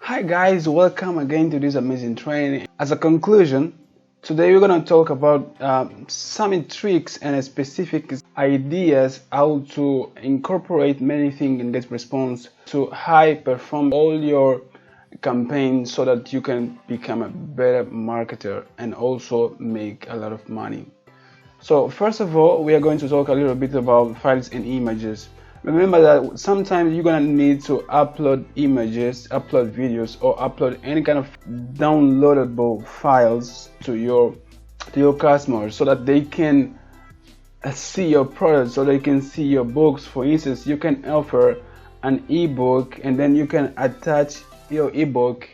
Hi guys, welcome again to this amazing training. As a conclusion, today we're going to talk about some tricks and specific ideas how to incorporate many things in Getresponse to high perform all your campaigns so that you can become a better marketer and also make a lot of money. So first of all, we are going to talk a little bit about files and images. Remember that sometimes you're gonna need to upload images, upload videos, or upload any kind of downloadable files to your customers so that they can see your products, so they can see your books. For instance, you can offer an ebook and then you can attach your ebook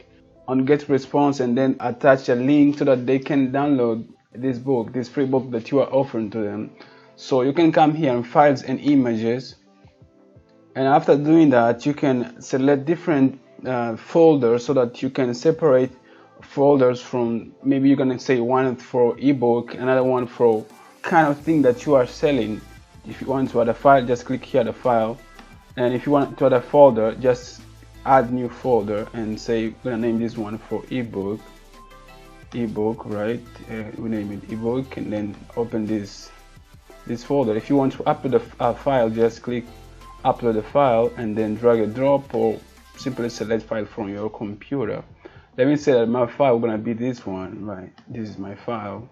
on Getresponse and then attach a link so that they can download this book, this free book that you are offering to them. So you can come here in files and images, and after doing that you can select different folders so that you can separate folders from, maybe you're gonna say one for ebook, another one for kind of thing that you are selling. If you want to add a file, just click here the file, and if you want to add a folder, just add new folder and say we're gonna name this one for ebook, right? We name it ebook, and then open this folder. If you want to upload a file, just click upload the file and then drag and drop, or simply select file from your computer. Let me say that my file is gonna be this one, right? This is my file,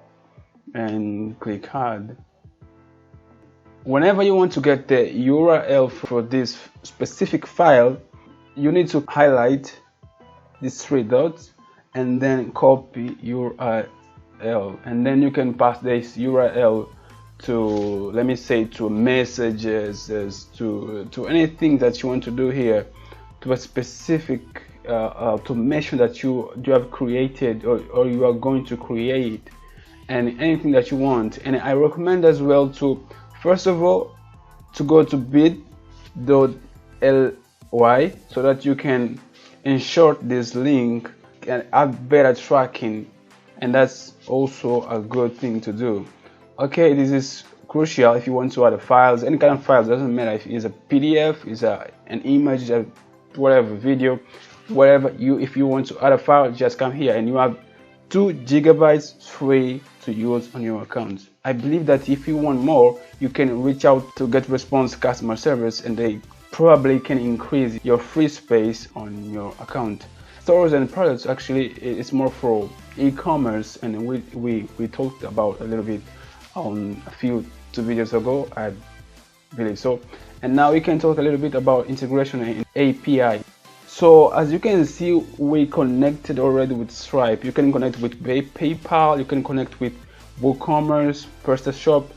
and click add. Whenever you want to get the URL for this specific file, you need to highlight these three dots and then copy URL, and then you can pass this URL to, let me say, to messages, to anything that you want to do here, to a specific to mention that you have created or you are going to create, and anything that you want. And I recommend as well to, first of all, to go to bit.ly so that you can insert this link and have better tracking, and that's also a good thing to do. Okay, this is crucial if you want to add files, any kind of files, doesn't matter if it's a PDF, it's an image, whatever, video, whatever. If you want to add a file, just come here and you have 2 GB free to use on your account. I believe that if you want more, you can reach out to Getresponse customer service and they probably can increase your free space on your account. Stores and products, actually, it's more for e-commerce, and we talked about a little bit on a few 2 videos ago, I believe so. And now we can talk a little bit about integration and API. So as you can see, we connected already with Stripe. You can connect with PayPal, you can connect with WooCommerce, PrestaShop,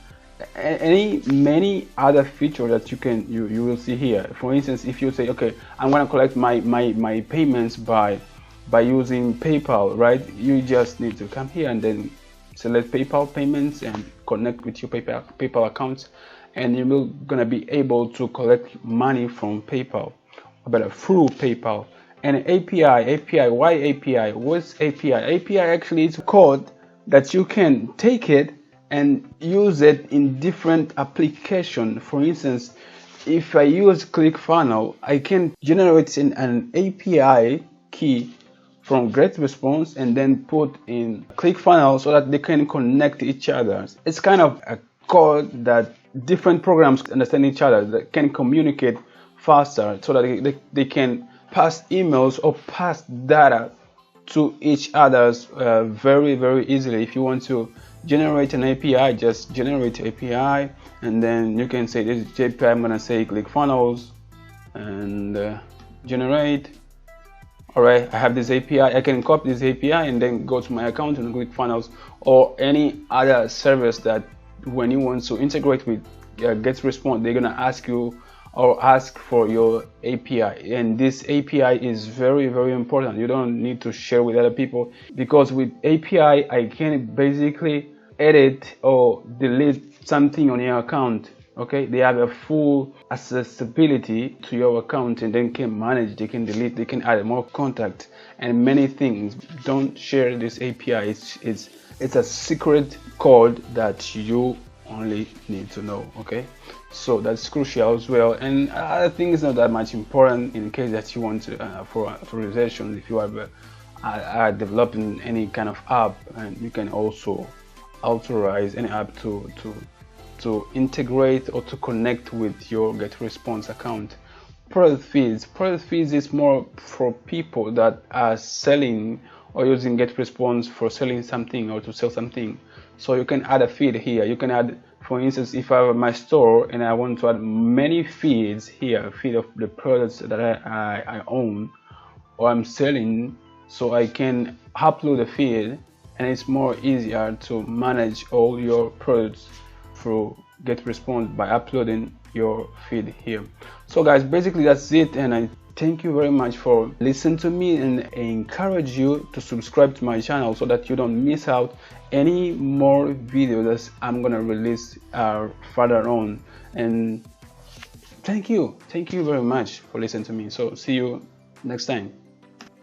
many other features that you will see here. For instance, if you say, okay, I'm going to collect my payments by using PayPal, right? You just need to come here and then select PayPal payments and connect with your PayPal accounts, and you're gonna be able to collect money from PayPal, but through PayPal. And API, why API? What's API? API actually is a code that you can take it and use it in different applications. For instance, if I use ClickFunnels, I can generate an API key from Getresponse and then put in ClickFunnels so that they can connect each other. It's kind of a code that different programs understand each other, that can communicate faster, so that they can pass emails or pass data to each other's very, very easily. If you want to generate an API, just generate API, and then you can say this is API. I'm gonna say ClickFunnels and generate. Alright, I have this API. I can copy this API and then go to my account and ClickFunnels or any other service that when you want to integrate with Getresponse, they're gonna ask you or ask for your API. And this API is very, very important. You don't need to share with other people, because with API I can basically edit or delete something on your account. Okay, they have a full accessibility to your account, and then can manage, they can delete, they can add more contact and many things. Don't share this API. It's a secret code that you only need to know. Okay, so that's crucial as well. And I think it's not that much important in case that you want to for authorization. If you are developing any kind of app, and you can also authorize any app to integrate or to connect with your Getresponse account. Product feeds is more for people that are selling or using Getresponse for selling something or to sell something. So you can add a feed here. You can add, for instance, if I have my store and I want to add many feeds here, feed of the products that I own or I'm selling, so I can upload a feed, and it's more easier to manage all your products through Getresponse by uploading your feed here. So guys, basically that's it, and I thank you very much for listening to me, and I encourage you to subscribe to my channel so that you don't miss out any more videos that I'm gonna release further on. And thank you very much for listening to me. So see you next time.